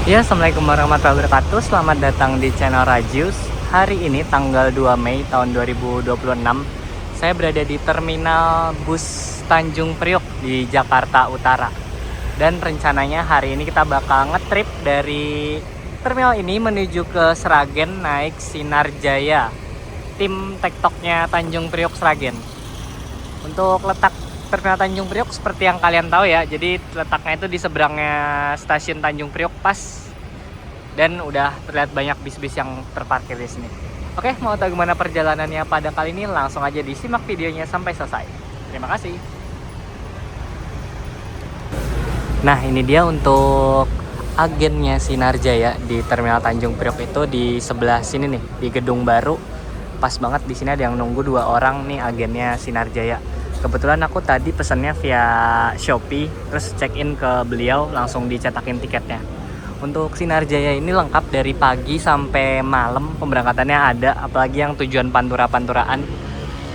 Ya, Assalamualaikum warahmatullahi wabarakatuh. Selamat datang di channel Rajus. Hari ini tanggal 2 Mei tahun 2026. Saya berada di Terminal Bus Tanjung Priok di Jakarta Utara. Dan rencananya hari ini kita bakal ngetrip dari terminal ini menuju ke Sragen naik Sinar Jaya. Tim tektoknya Tanjung Priok Sragen. Untuk letak Terminal Tanjung Priok seperti yang kalian tahu ya, jadi letaknya itu di seberangnya stasiun Tanjung Priok pas, dan udah terlihat banyak bis-bis yang terparkir di sini. Oke, mau tahu gimana perjalanannya pada kali ini? Langsung aja disimak videonya sampai selesai. Terima kasih. Nah, ini dia untuk agennya Sinar Jaya di Terminal Tanjung Priok itu di sebelah sini nih, di gedung baru. Pas banget di sini ada yang nunggu 2 orang nih agennya Sinar Jaya. Kebetulan aku tadi pesennya via Shopee, terus check in ke beliau langsung dicetakin tiketnya. Untuk Sinar Jaya ini lengkap dari pagi sampai malam pemberangkatannya ada, apalagi yang tujuan Pantura-Panturaan.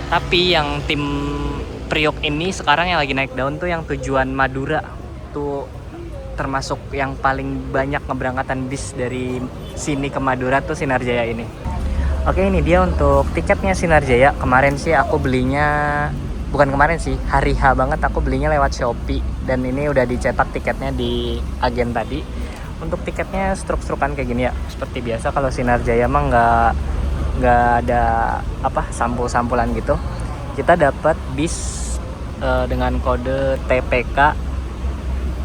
Tapi yang tim Priok ini sekarang yang lagi naik daun tuh yang tujuan Madura. Tuh termasuk yang paling banyak ngeberangkatan bis dari sini ke Madura tuh Sinar Jaya ini. Oke, ini dia untuk tiketnya Sinar Jaya. Kemarin sih aku belinya, bukan kemarin sih, hari H banget aku belinya lewat Shopee. Dan ini udah dicetak tiketnya di agen tadi. Untuk tiketnya struk-strukan kayak gini ya, seperti biasa. Kalau Sinar Jaya mah nggak ada sampul-sampulan gitu. Kita dapat bis dengan kode TPK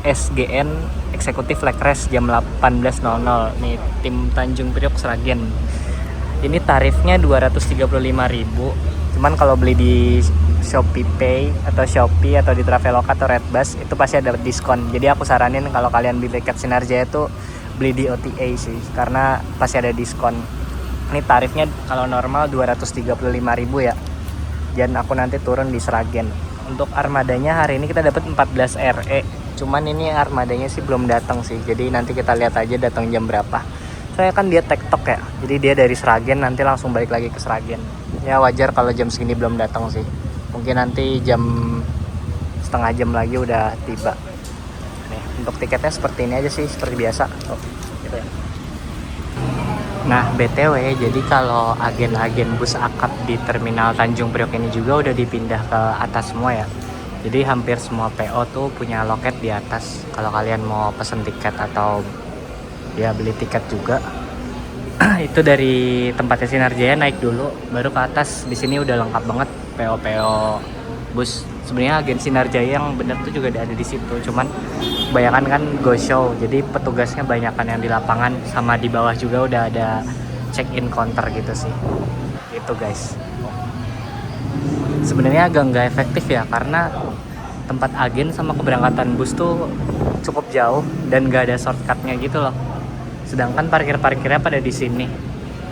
SGN Eksekutif Lekres jam 18.00 nih, tim Tanjung Priok Sragen. Ini tarifnya 235.000. Cuman kalau beli di Shopee Pay atau Shopee atau di Traveloka atau Redbus itu pasti ada diskon. Jadi aku saranin kalau kalian beli tiket Sinar Jaya itu beli di OTA sih, karena pasti ada diskon. Ini tarifnya kalau normal 235.000 ya. Dan aku nanti turun di Sragen. Untuk armadanya hari ini kita dapat 14 RE. Cuman ini armadanya sih belum datang sih. Jadi nanti kita lihat aja datang jam berapa. Saya kan dia tektok ya, jadi dia dari Sragen nanti langsung balik lagi ke Sragen. Ya wajar kalau jam segini belum datang sih. Mungkin nanti setengah jam lagi udah tiba. Nih, untuk tiketnya seperti ini aja sih, seperti biasa. Gitu ya. Nah, BTW, jadi kalau agen-agen bus akap di Terminal Tanjung Priok ini juga udah dipindah ke atas semua ya. Jadi hampir semua PO tuh punya loket di atas. Kalau kalian mau pesen tiket atau ya beli tiket juga, itu dari tempatnya Sinar Jaya naik dulu baru ke atas. Di sini udah lengkap banget PO bus. Sebenarnya agen Sinar Jaya yang bener tuh juga ada di situ, cuman kebanyakan kan go show, jadi petugasnya banyakan yang di lapangan, sama di bawah juga udah ada check in counter gitu sih. Itu guys, sebenarnya agak nggak efektif ya, karena tempat agen sama keberangkatan bus tuh cukup jauh dan nggak ada shortcutnya gitu loh. Sedangkan parkirnya pada di sini,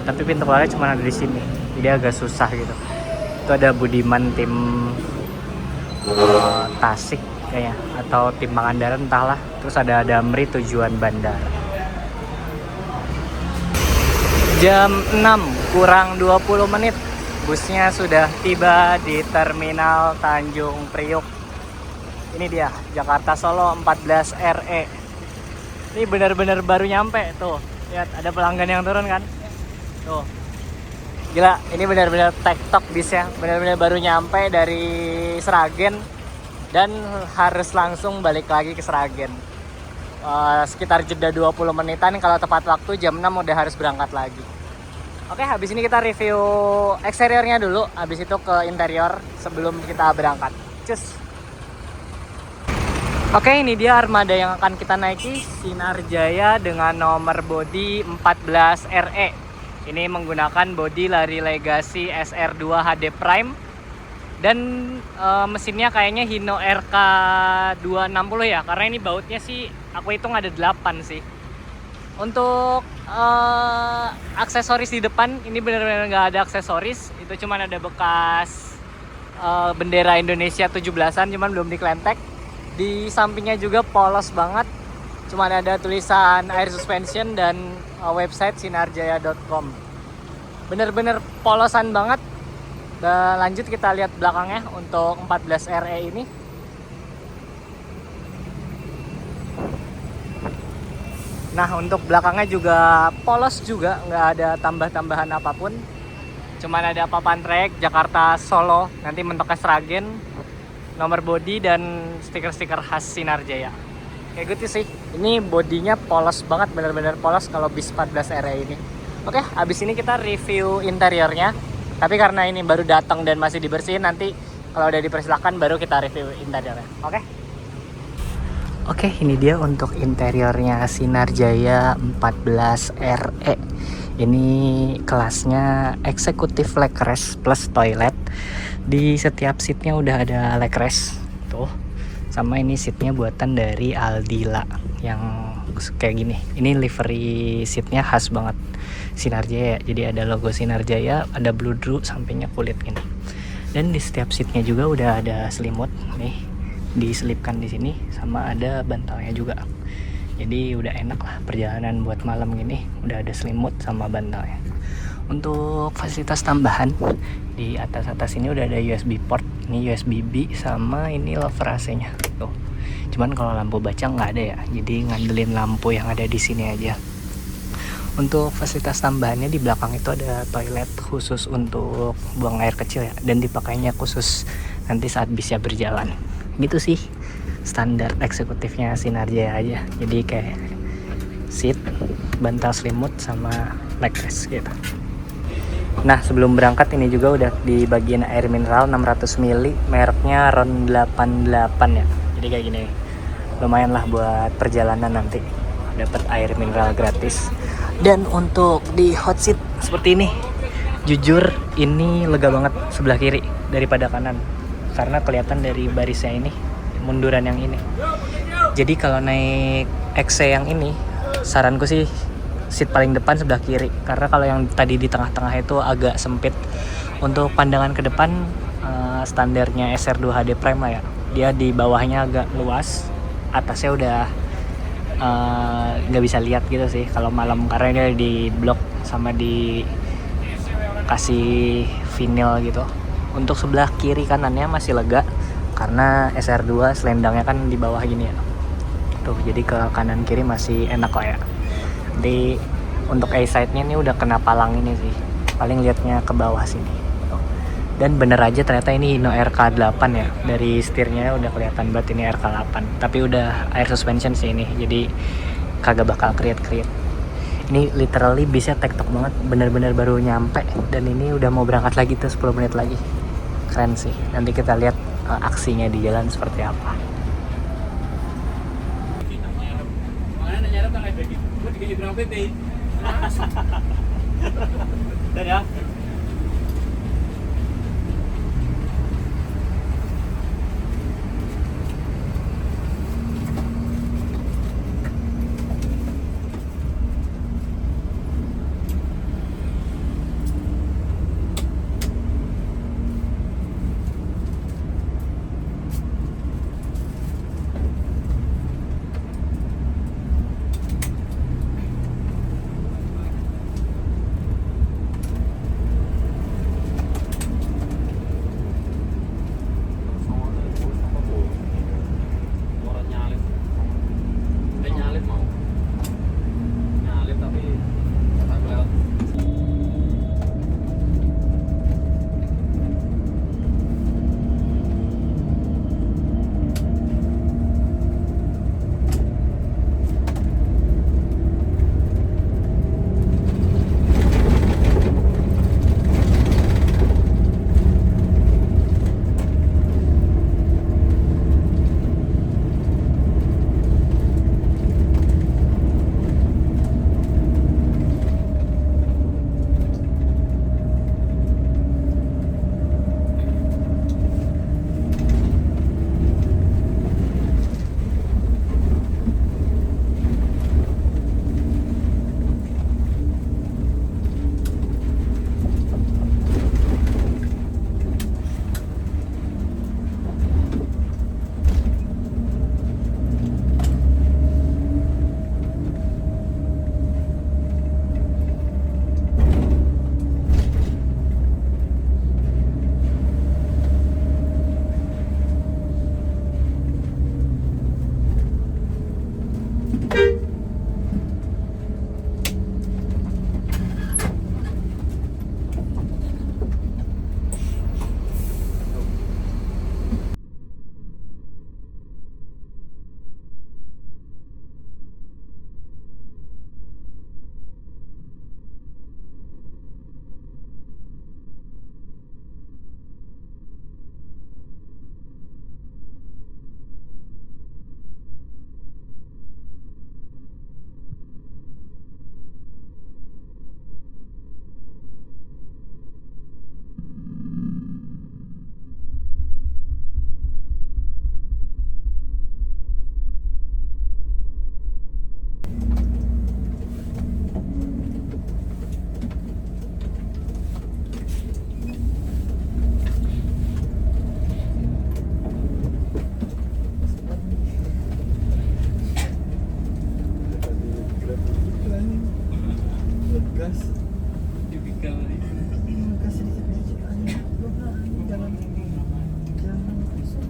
tapi pintu keluarnya cuma ada di sini, jadi agak susah gitu. Itu ada Budiman tim Tasik kayaknya, atau tim Pangandaran entahlah. Terus ada Damri tujuan bandara. Jam 6 kurang 20 menit busnya sudah tiba di Terminal Tanjung Priok. Ini dia Jakarta Solo 14 RE. Ini benar-benar baru nyampe tuh. Lihat ada pelanggan yang turun kan? Tuh. Gila, ini benar-benar tektok bisnya. Benar-benar baru nyampe dari Sragen dan harus langsung balik lagi ke Sragen. Sekitar jeda 20 menitan, kalau tepat waktu jam 6 udah harus berangkat lagi. Oke, habis ini kita review eksteriornya dulu, habis itu ke interior sebelum kita berangkat. Cus. Oke, ini dia armada yang akan kita naiki, Sinar Jaya dengan nomor bodi 14 RE. Ini menggunakan bodi Lari Legacy SR2 HD Prime. Dan mesinnya kayaknya Hino RK260 ya, karena ini bautnya sih aku hitung ada 8 sih. Untuk aksesoris di depan, ini benar-benar nggak ada aksesoris. Itu cuma ada bekas bendera Indonesia 17-an, cuman belum diklentek. Di sampingnya juga polos banget, cuma ada tulisan air suspension dan website sinarjaya.com. Bener-bener polosan banget. Dan lanjut kita lihat belakangnya untuk 14 RE ini. Nah untuk belakangnya juga polos juga, nggak ada tambah-tambahan apapun. Cuman ada papan trek Jakarta Solo, nanti mentoknya Sragen, nomor bodi dan stiker-stiker khas Sinarjaya. Kayak gitu sih. Ini bodinya polos banget, bener-bener polos kalau bis 14 RE ini. Oke, abis ini kita review interiornya. Tapi karena ini baru datang dan masih dibersihin, nanti kalau udah dipersilahkan baru kita review interiornya. Oke? Oke, ini dia untuk interiornya Sinarjaya 14 RE. Ini kelasnya eksekutif leg rest plus toilet. Di setiap seatnya udah ada leg rest tuh. Sama ini seatnya buatan dari Aldila yang kayak gini. Ini livery seatnya khas banget Sinarjaya. Jadi ada logo Sinarjaya, ada bludru, sampingnya kulit gini. Dan di setiap seatnya juga udah ada selimut nih, diselipkan di sini, sama ada bantalnya juga. Jadi udah enak lah perjalanan buat malam gini, udah ada selimut sama bantalnya. Untuk fasilitas tambahan di atas ini udah ada USB port, ini USB B sama ini lover AC-nya tuh. Cuman kalau lampu baca nggak ada ya, jadi ngandelin lampu yang ada di sini aja. Untuk fasilitas tambahannya di belakang itu ada toilet khusus untuk buang air kecil ya, dan dipakainya khusus nanti saat bisnya berjalan. Gitu sih standar eksekutifnya Sinarjaya aja. Jadi kayak seat, bantal selimut sama leg rest gitu. Nah sebelum berangkat ini juga udah dibagiin air mineral 600 ml, mereknya RON 88 ya. Jadi kayak gini, lumayan lah buat perjalanan nanti, dapat air mineral gratis. Dan untuk di hot seat seperti ini, jujur ini lega banget sebelah kiri daripada kanan, karena kelihatan dari barisnya ini, munduran yang ini. Jadi kalau naik XC yang ini, saranku sih seat paling depan sebelah kiri, karena kalau yang tadi di tengah-tengah itu agak sempit. Untuk pandangan ke depan standarnya SR2 HD Prime lah ya, dia di bawahnya agak luas, atasnya udah nggak bisa lihat gitu sih kalau malam, karena dia di blok sama di kasih vinyl gitu. Untuk sebelah kiri kanannya masih lega karena SR2 selendangnya kan di bawah gini ya tuh, jadi ke kanan kiri masih enak lah ya. Jadi untuk A-side-nya ini udah kena palang ini sih, paling liatnya ke bawah sini. Dan bener aja ternyata ini Hino RK8 ya, dari setirnya udah kelihatan banget ini RK8. Tapi udah air suspension sih ini, jadi kagak bakal kriet-kriet. Ini literally bisa tektok banget, bener-bener baru nyampe, dan ini udah mau berangkat lagi tuh 10 menit lagi. Keren sih, nanti kita lihat aksinya di jalan seperti apa. Dan ya. anjing. Ngegas. Tipikal Ngegas sedikit anjing. Goblok anjing jalan. Jangan masuk.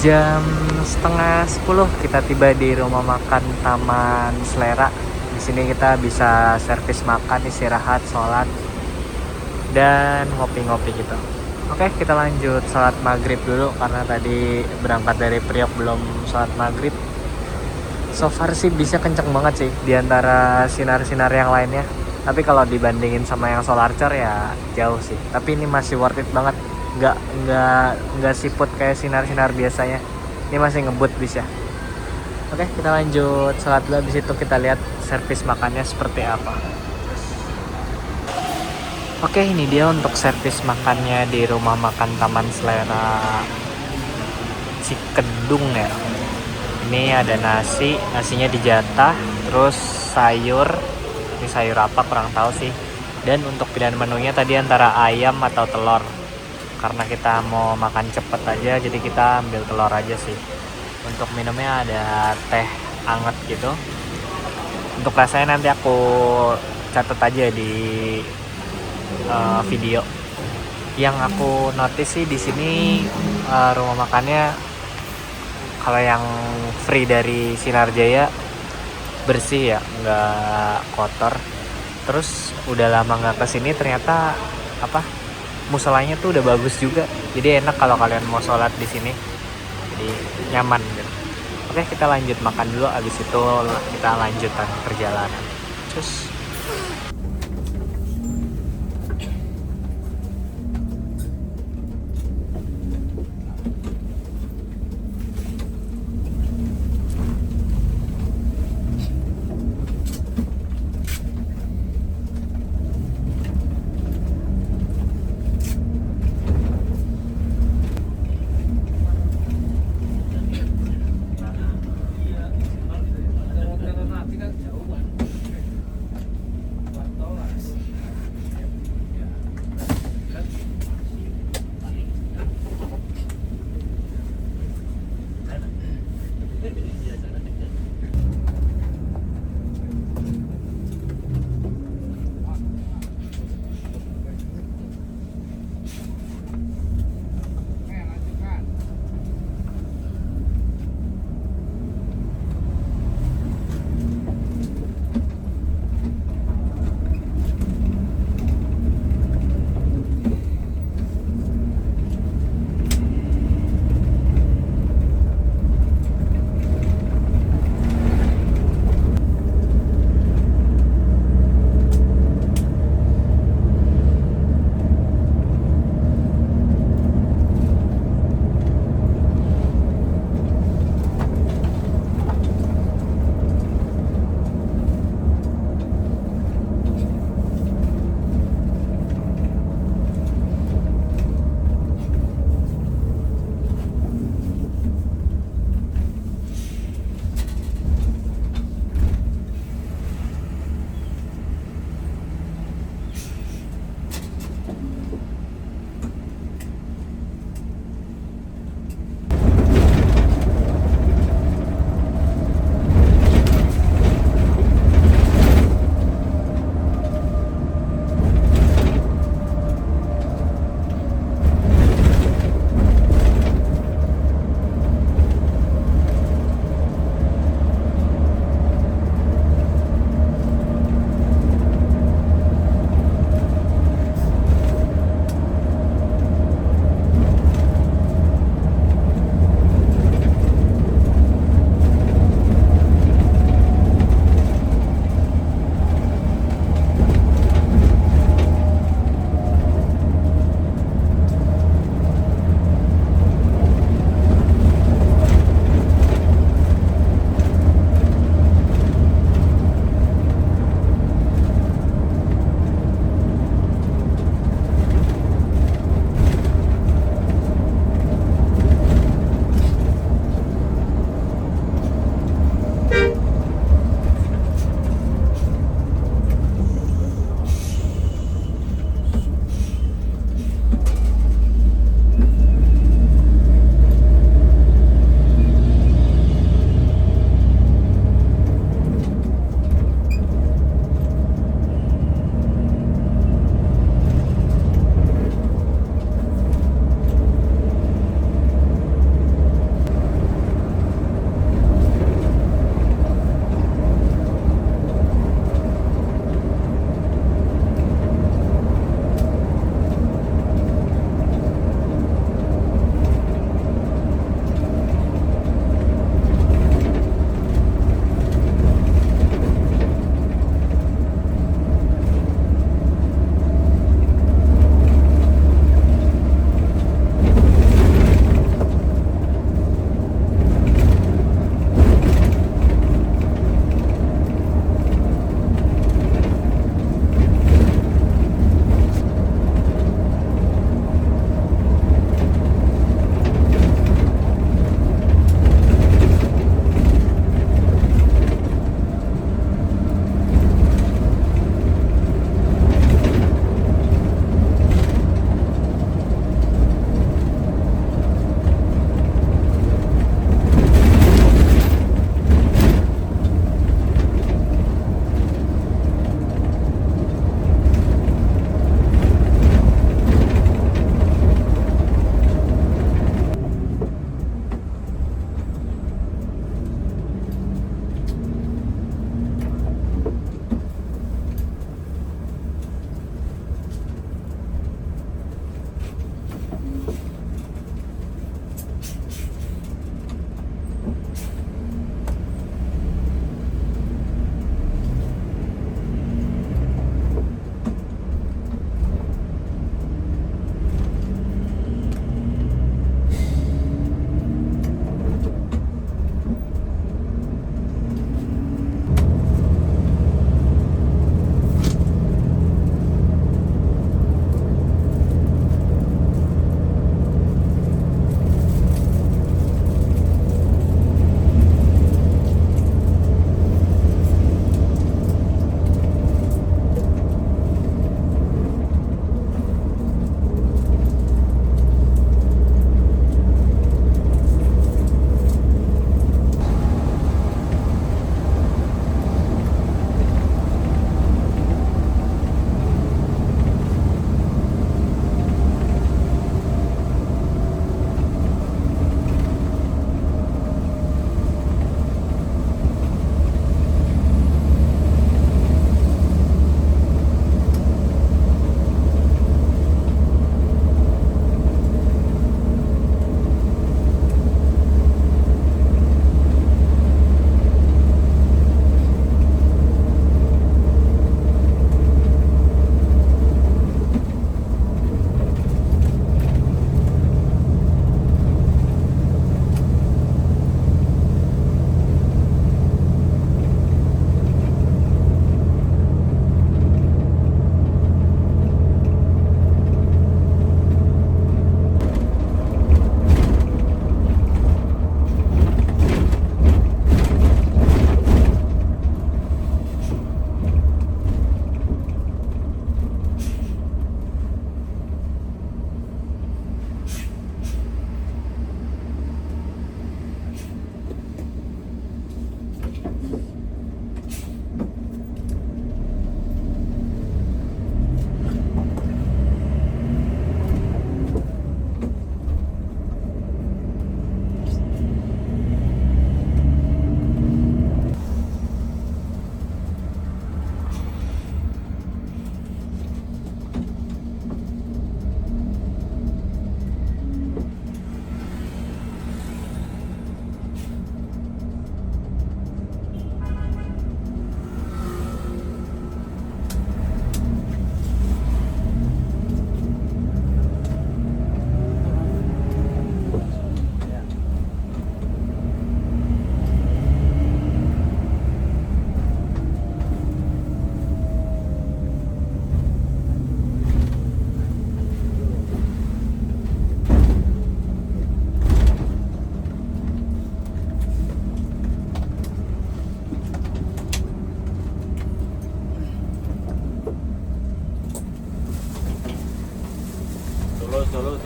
Jam setengah 10 kita tiba di rumah makan Taman Selera. Di sini kita bisa servis makan, istirahat, sholat, dan ngopi-ngopi gitu. Oke, kita lanjut sholat maghrib dulu karena tadi berangkat dari Priok belum sholat maghrib. So far sih bisa kenceng banget sih di antara sinar-sinar yang lainnya. Tapi kalau dibandingin sama yang Solarcher ya jauh sih. Tapi ini masih worth it banget. Nggak siput kayak sinar-sinar biasanya. Ini masih ngebut bisa. Oke, kita lanjut sholat dulu. Habis itu kita lihat servis makannya seperti apa. Oke, ini dia untuk servis makannya di rumah makan Taman Selera Cikedung ya. Ini ada nasinya dijatah, terus sayur. Ini sayur apa kurang tahu sih. Dan untuk pilihan menunya tadi antara ayam atau telur. Karena kita mau makan cepet aja, jadi kita ambil telur aja sih. Untuk minumnya ada teh anget gitu. Untuk rasanya nanti aku catat aja di video. Yang aku notice sih di sini rumah makannya kalau yang free dari Sinarjaya bersih ya, nggak kotor. Terus udah lama nggak kesini ternyata musolanya tuh udah bagus juga. Jadi enak kalau kalian mau sholat di sini. Jadi nyaman gitu. Oke, kita lanjut makan dulu. Abis itu kita lanjutkan perjalanan. Cus.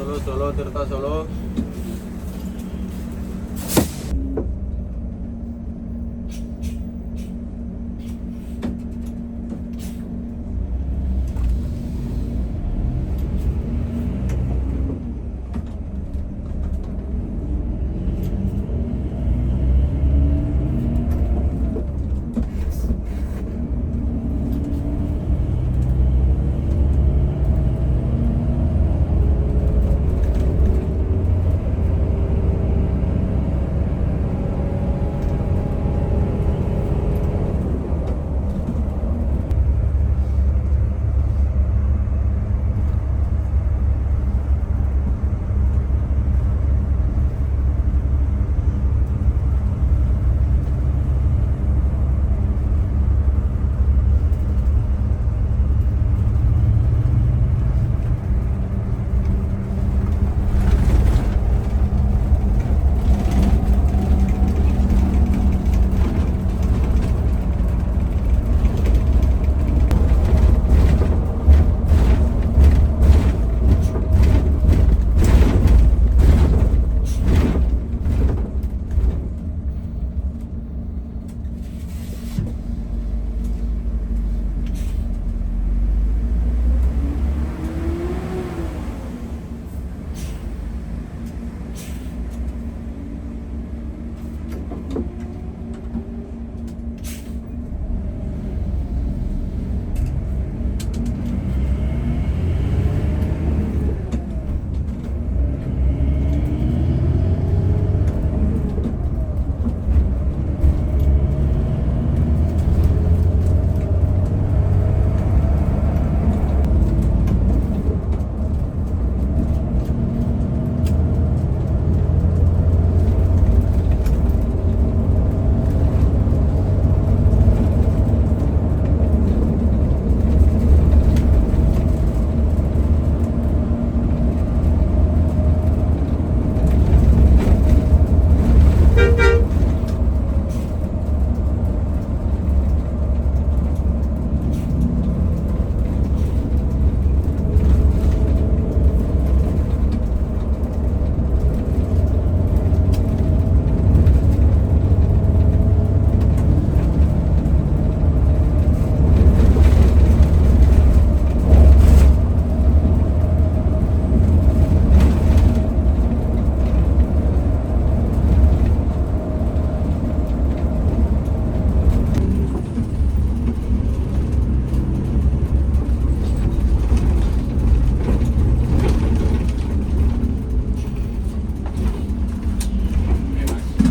Solo, Tirta Solo.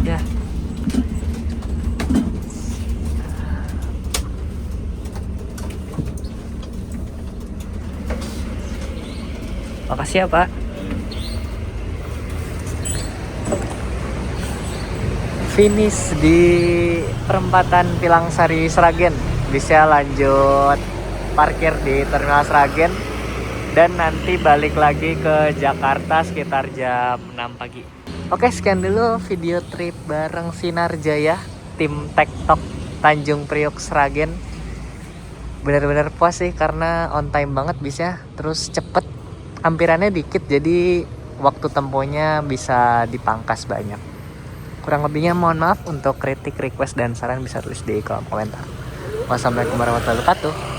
Ya. Makasih ya Pak. Finish di perempatan Pilangsari Sragen. Bisa lanjut parkir di Terminal Sragen dan nanti balik lagi ke Jakarta sekitar jam 6 pagi. Oke, sekian dulu video trip bareng Sinarjaya, tim TikTok Tanjung Priok Sragen. Bener-bener puas sih karena on time banget bisa, terus cepet, hampirannya dikit jadi waktu temponya bisa dipangkas banyak. Kurang lebihnya mohon maaf, untuk kritik, request, dan saran bisa tulis di kolom komentar. Wassalamualaikum warahmatullahi wabarakatuh.